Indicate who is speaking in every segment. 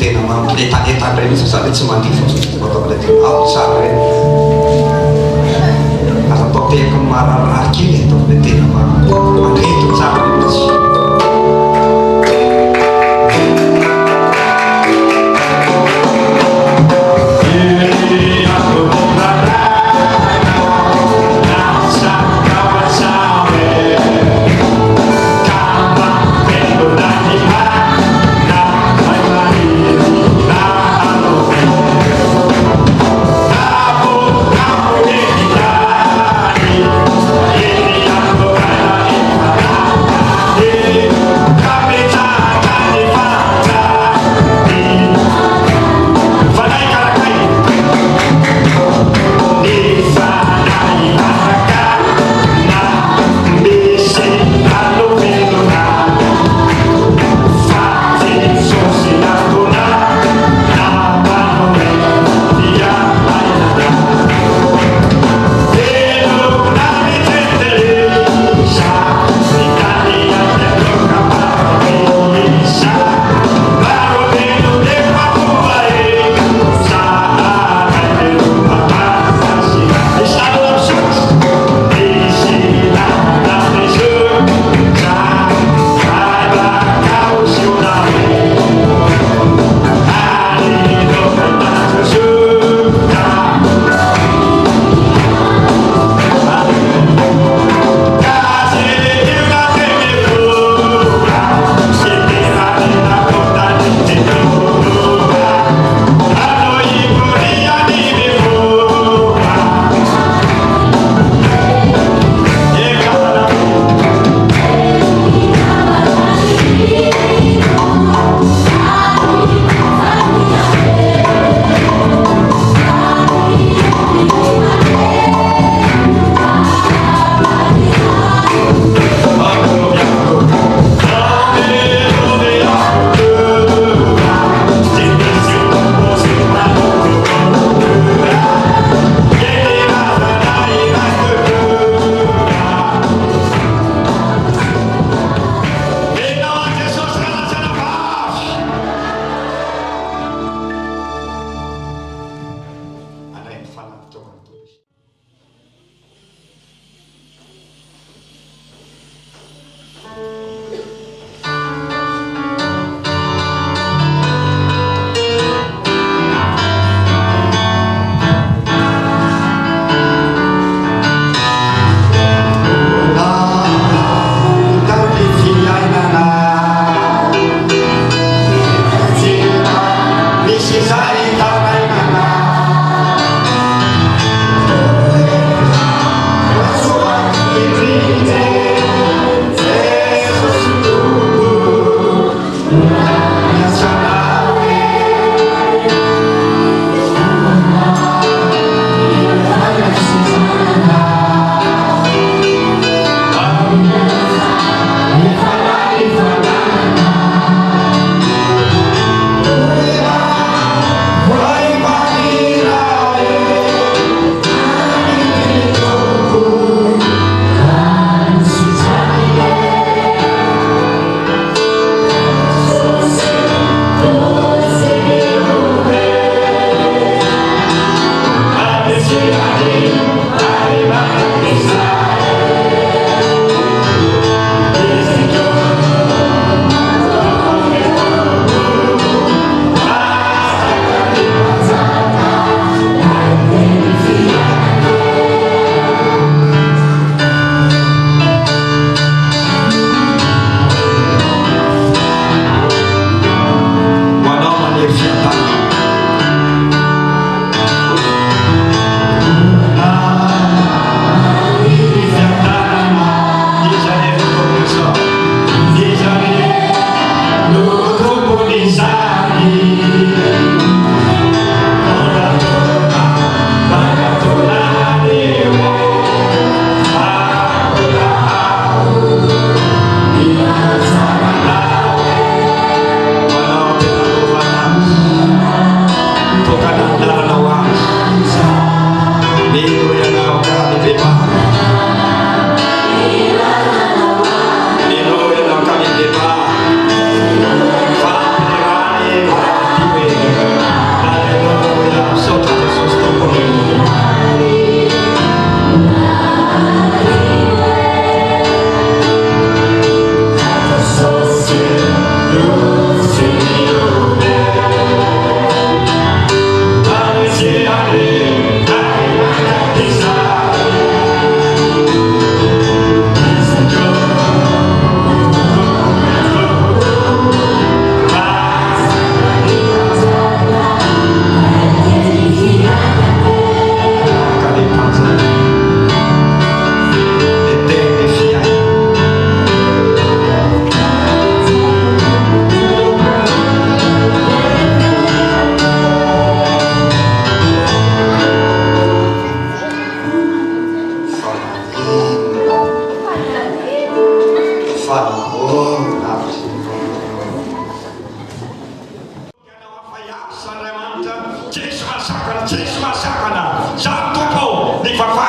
Speaker 1: tena mampietaeta regny fa za le tsy mandihy fa atao le tena ao tsara hoe aza atao tehaka ny marararaky iny atao le tena mandreto tsara mihitsy.
Speaker 2: Oh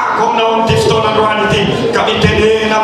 Speaker 2: mangako aminao ty fotoanandroany ity ka mitenena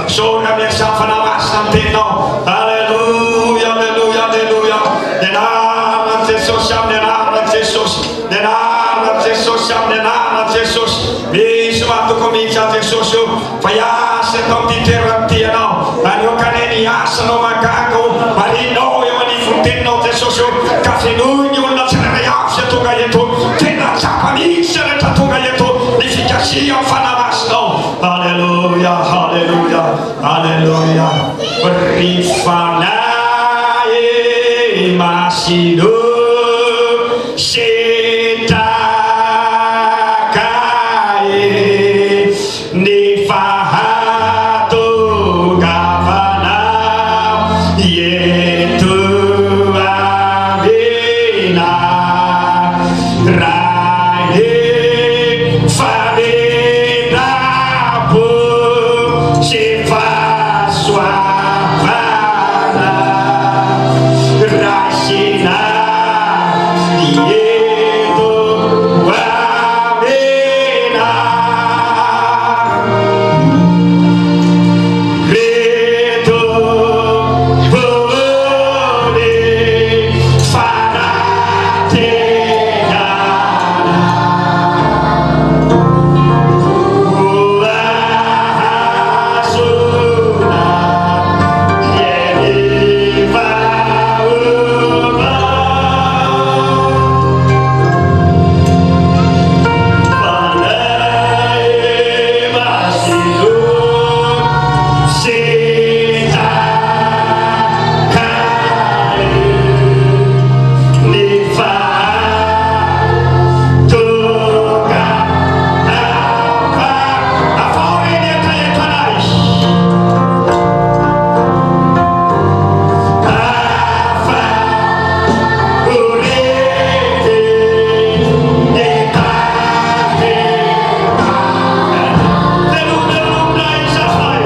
Speaker 2: so na miasa fanamasina ny teninao. Alleluia, alleluia, alleluia. Ny anaran'i Jesosy, amin'ny anaran'i Jesosy, ny anaran'i Jesosy, amin'ny anaran'i Jesosy. Misy mahatoko mihitsy a Jesosy io fa hiasa eto amin'ity toerana ity ianao. Aniokane ny asanao magaga marinao eo anivon'ny teninao Jesosy io ka fenoy ny olona tsirairay avy izay tonga eto. Tena tsapa mihitsy rehetra tonga eto ny fikasia amin'ny fanamasinao. Alleluia, alleluia, alleluia. Rifanay masino setakae ny fahatongavana eto amina raha famenapo sy fahasoavana rasina eto amina reto vole fanatenana oazona yenivauma fanay masino setakae ny fahatonga afaoreny etaetanay afa orety etate velomvelomnay zafay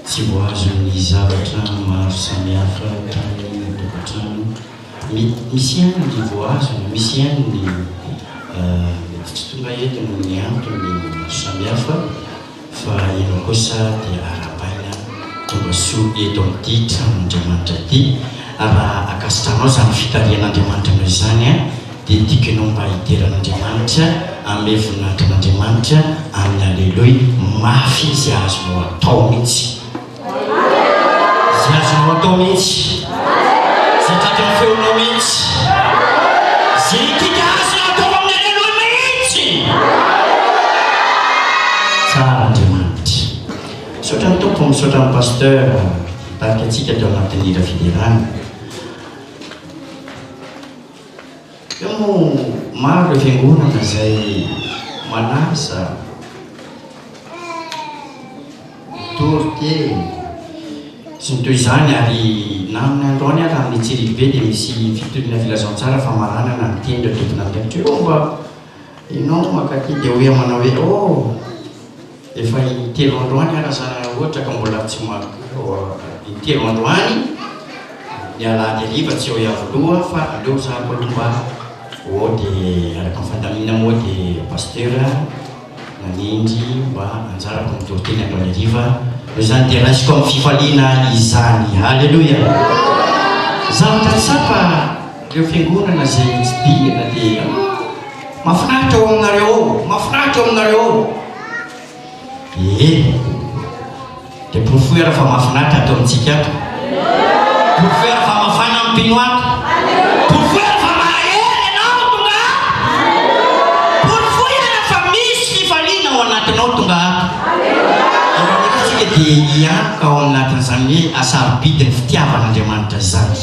Speaker 2: tsy voazon'ny zavatra maro samihafa tany tokantrano. Misy ihany ny voazony, misy ihany ny tsy tonga eto no ny antony maro samihafa fa ianao kosa dia arapaina tonga soa eto amin'ity tranon'Andriamanitra ity. Raha akasitranao izany fitarian'Andriamanitra noho izany dia tiakanao mba hiteran'Andriamanitra amin'ny voninahitran'Andriamanitra amin'ny aleloia mafy izy azonao atao mihitsy. Izay azonao atao mihitsy. Izay tratran'ny feonao mihitsy. Izay tika azonao atao amin'ny aleloia mihitsy. Tsara Andriamanitra. Misaotra ny tompo, misaotra ny pasteur tahaka antsika teo anatin'ny hira fidirana. Eo moa maro ireo fiangonana izay manasa
Speaker 3: torty sy ny toy izany ary na amin'ny androany ary amin'ny tsiribe dia misy fitolina filazantsara famaranana mitendra tompona amin'ny mba inao makaty dia hoe manao hoe efa intelo androany arazana ohatra ka mbola tsy intelo androany ny alady ariva tsy eo iavoloha fa aleo zako aloha mba dia araka mifandamina moa dia pasteur nanindry mba anjarako mitoteny androany ariva izany dia raisiko amin'ny fifaliana izany. Halleluja. Zavatra tsapa ireo fiangonana zay tsy digana dia mahafinaritra ao aminareo, mahafinaritra ao aminareo. Dia porofoera fa mahafinaritra atao amintsika ato. Porofoera fa mafana amin'ny pino ato. Porofoera fa mahahelo ianao tonga ato. Porofoera fa misy fifaliana ao anatinao tonga ato. Dia iantoka ao anatin'izany hoe asarobidiny fitiavan'Andriamanitra zany.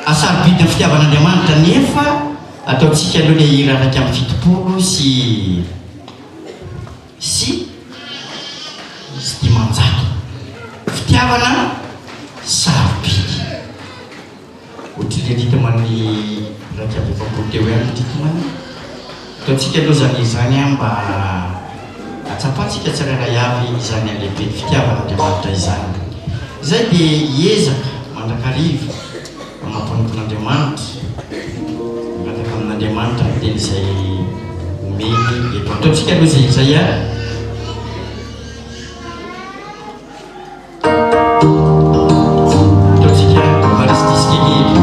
Speaker 3: Asarobidiny fitiavan'Andriamanitra nefa ataontsika aloha ilay hira araka amin'ny fitopolo sy dimanjato. Fitiavana sarobidy. Ohatry ilay ritamany raika amin'ny efapolo teo ihany ritamany. Ataontsika aloha zany mba atsapatsika tsirairay avy izany alehibe fitiavan'Andriamanitra izany. Izay dia hiezaka mandrakariva manamponompon'Andriamanitra mangataka amin'Andriamanitra ny teny izay omeny eto. Ataontsika aloha izay ataontsika varistisika kely.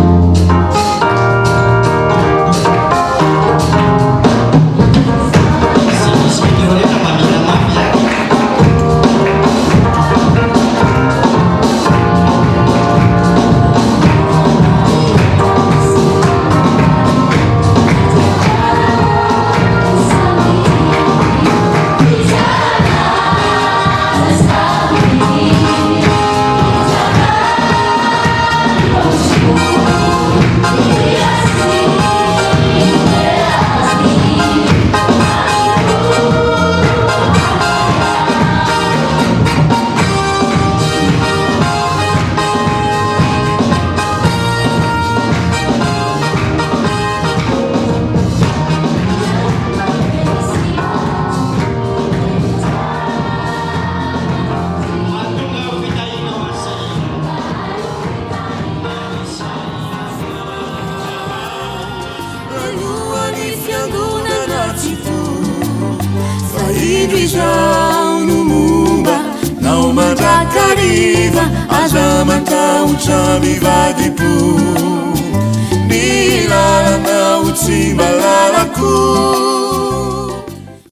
Speaker 4: Milala na uchi malala ku